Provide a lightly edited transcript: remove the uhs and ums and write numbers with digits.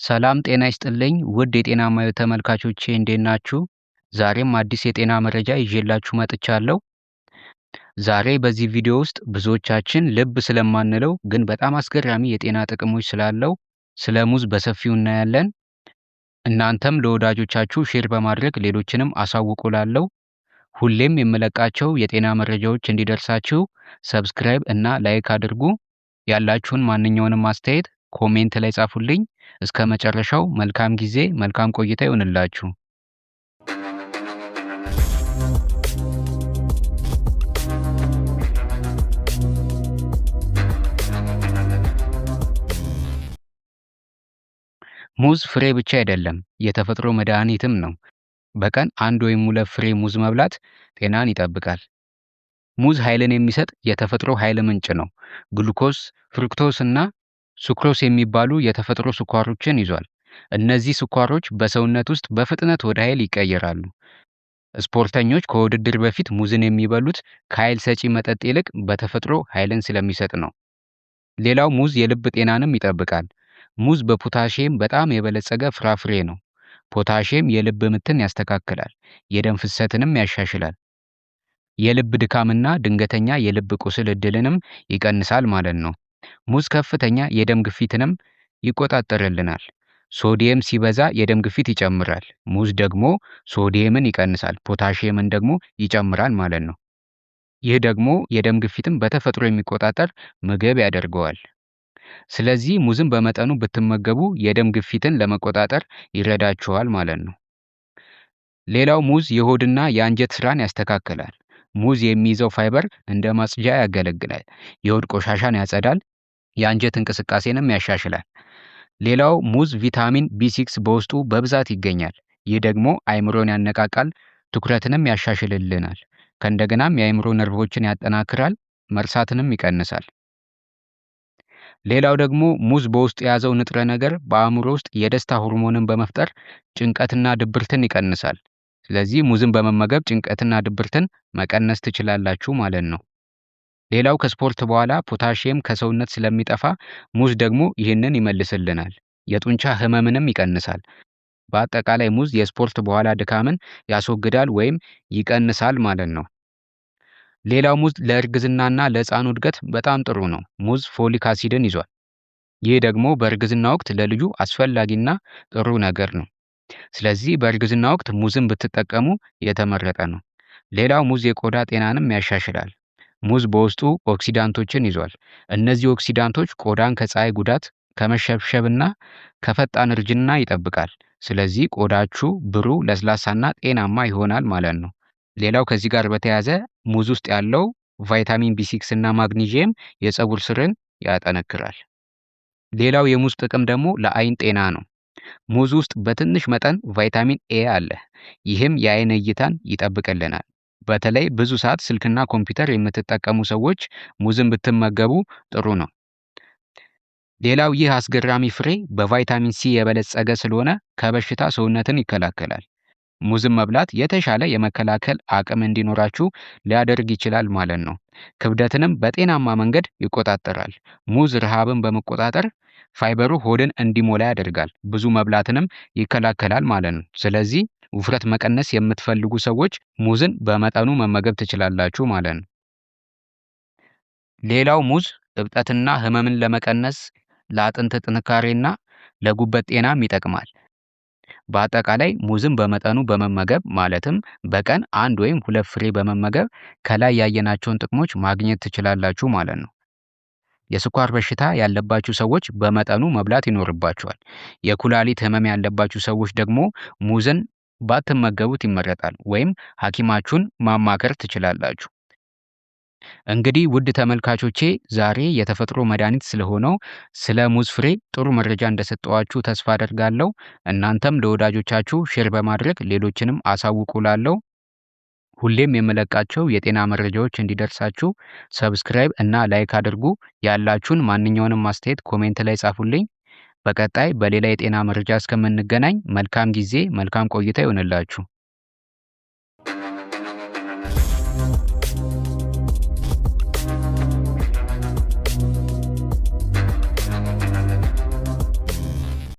ሰላም ጤና ይስጥልኝ ውድ የጤና ማዮ ተመልካቾቼ እንዴት ናችሁ? ዛሬም አዲስ የጤና መረጃ ይዤላችሁ መጥቻለሁ። ዛሬ በዚህ ቪዲዮ ውስጥ ብዙዎቻችን ልብ ስለማንለው ግን በጣም አስገራሚ የጤና ጥቅሞች ስላለው ስለ ሙዝ በሰፊው እናያለን። እናንተም ለወዳጆቻችሁ ሼር በማድረግ ሌሎችንም አሳውቁ እላለሁ። ሁሌም የምለቃቸው የጤና መረጃዎች እንዲደርሳችሁ ሰብስክራይብ እና ላይክ አድርጉ። ያላችሁን ማንኛውንም አስተያየት ኮሜንት ላይ ጻፉልኝ። እስከ መጨረሻው መልካም ጊዜ መልካም ቆይታ ይሁንላችሁ። ሙዝ ፍሬ ብቻ አይደለም፣ የተፈጥሮ መድኃኒትም ነው። በቀን 1 ወይም 2 ፍሬ ሙዝ መብላት ጤናን ይጠብቃል። ሙዝ ኃይልን የሚሰጥ የተፈጥሮ ኃይል ምንጭ ነው። ግሉኮስ፣ ፍሩክቶስ እና ሱክሮስ የሚባሉ የተፈጥሮ ስኳሮችን ይዟል። እነዚህ ስኳሮች በሰውነት ውስጥ በፍጥነት ወደ ኃይል ይቀየራሉ። ስፖርተኞች ከውድድር በፊት ሙዝን የሚበሉት ከኃይል ሰጪ መጠጥ ይልቅ በተፈጥሮ ኃይልን ስለሚሰጥ ነው። ሌላው ሙዝ የልብ ጤናንም ይጠብቃል። ሙዝ በፖታሺየም በጣም የበለጸገ ፍራፍሬ ነው። ፖታሺየም የልብ ምትን ያስተካክላል፣ የደም ፍሰትንም ያሻሽላል። የልብ ድካምና ድንገተኛ የልብ ቁስል እድልንም ይቀንሳል ማለት ነው። ሙዝ ከፍተኛ የደም ግፊትንም ይቆጣጠርልናል። ሶዲየም ሲበዛ የደም ግፊት ይጨምራል። ሙዝ ደግሞ ሶዲየምን ይቀንሳል፣ ፖታሺየምን ደግሞ ይጨምራል ማለት ነው። ይህ ደግሞ የደም ግፊትን በተፈጥሮ የሚቆጣጠር ምግብ ያደርገዋል። ስለዚህ ሙዝን በመጠኑ ብትመገቡ የደም ግፊትን ለመቆጣጠር ይረዳችኋል ማለት ነው። ሌላው ሙዝ የሆድና የአንጀት ስራን ያስተካክላል። ሙዝ የሚይዘው ፋይበር እንደ ማጽጃ ያገለግላል። የሆድ ቆሻሻን ያጸዳል፣ የአንጀት እንቅስቃሴንም ያሻሽላል። ሌላው ሙዝ ቪታሚን ቢ6 በውስጡ በብዛት ይገኛል። ይህ ደግሞ አይምሮን ያነቃቃል፣ ትኩረትንም ያሻሽልልናል። ከእንደገናም የአይምሮ ነርቮችን ያጠናክራል፣ መርሳትንም ይቀንሳል። ሌላው ደግሞ ሙዝ በውስጡ የያዘው ንጥረ ነገር በአእምሮ ውስጥ የደስታ ሆርሞንን በመፍጠር ጭንቀትና ድብርትን ይቀንሳል። ስለዚህ ሙዝን በመመገብ ጭንቀትና ድብርትን መቀነስ ትችላላችሁ ማለት ነው። ሌላው ከስፖርት በኋላ ፖታሺየም ከሰውነት ስለሚጠፋ ሙዝ ደግሞ ይህንን ይመልስልናል። የጡንቻ ህመምንም ይቀንሳል። በአጠቃላይ ሙዝ የስፖርት በኋላ ድካምን ያስወግዳል ወይም ይቀንሳል ማለት ነው። ሌላው ሙዝ ለእርግዝናና ለህፃኑ እድገት በጣም ጥሩ ነው። ሙዝ ፎሊክ አሲድን ይዟል። ይህ ደግሞ በእርግዝና ወቅት ለልጁ አስፈላጊና ጥሩ ነገር ነው። ስለዚህ በእርግዝና ወቅት ሙዝን ብትጠቀሙ የተመረጠ ነው። ሌላው ሙዝ የቆዳ ጤናንም ያሻሽላል። ሙዝ በውስጡ ኦክሲዳንቶችን ይዟል። እነዚህ ኦክሲዳንቶች ቆዳን ከፀሐይ ጉዳት፣ ከመሸብሸብና ከፈጣን እርጅና ይጠብቃል። ስለዚህ ቆዳችሁ ብሩህ፣ ለስላሳና ጤናማ ይሆናል ማለት ነው። ሌላው ከዚህ ጋር በተያያዘ ሙዝ ውስጥ ያለው ቫይታሚን ቢ6 እና ማግኒዚየም የፀጉር ስርን ያጠነክራል። ሌላው የሙዝ ጥቅም ደግሞ ለአይን ጤና ነው። ሙዝ ውስጥ በትንሽ መጠን ቫይታሚን ኤ አለ። ይህም የአይን እይታን ይጠብቅልናል። በተለይ ብዙ ሰዓት ስልክና ኮምፒውተር የምትጠቀሙ ሰዎች ሙዝን ብትመገቡ ጥሩ ነው። ሌላው ይህ አስገራሚ ፍሬ በቫይታሚን ሲ የበለጸገ ስለሆነ ከበሽታ ሰውነትን ይከላከላል። ሙዝን መብላት የተሻለ የመከላከል አቅም እንዲኖራችሁ ሊያደርግ ይችላል ማለት ነው። ክብደትንም በጤናማ መንገድ ይቆጣጠራል። ሙዝ ረሃብን በመቆጣጠር ፋይበሩ ሆድን እንዲሞላ ያደርጋል። ብዙ መብላትንም ይከላከላል ማለት ነው። ስለዚህ ውፍረት መቀነስ የምትፈልጉ ሰዎች ሙዝን በመጠኑ መመገብ ትችላላችሁ ማለት ነው። ሌላው ሙዝ እብጠትና ህመምን ለመቀነስ ለአጥንት ጥንካሬና ለጉበት ጤናም ይጠቅማል። በአጠቃላይ ሙዝን በመጠኑ በመመገብ ማለትም በቀን 1 ወይም 2 ፍሬ በመመገብ ከላይ ያየናቸውን ጥቅሞች ማግኘት ትችላላችሁ ማለት ነው። የስኳር በሽታ ያለባችሁ ሰዎች በመጠኑ መብላት ይኖርባችኋል። የኩላሊት ህመም ያለባችሁ ሰዎች ደግሞ ሙዝን ባትመገቡት ይመረጣል ወይም ሐኪማችሁን ማማከር ትችላላችሁ። እንግዲህ ውድ ተመልካቾቼ ዛሬ የተፈጥሮ መድኃኒት ስለሆነው ስለ ሙዝ ፍሬ ጥሩ መረጃ እንደሰጠዋችሁ ተስፋ አደርጋለሁ። እናንተም ለወዳጆቻችሁ ሼር በማድረግ ሌሎችንም አሳውቁ እላለሁ። ሁሌም የምለቃቸው የጤና መረጃዎች እንዲደርሳችሁ ሰብስክራይብ እና ላይክ አድርጉ። ያላችሁን ማንኛውንም አስተያየት ኮሜንት ላይ ጻፉልኝ። በቀጣይ በሌላ የጤና መረጃ እስከምንገናኝ መልካም ጊዜ መልካም ቆይታ ይሆንላችሁ።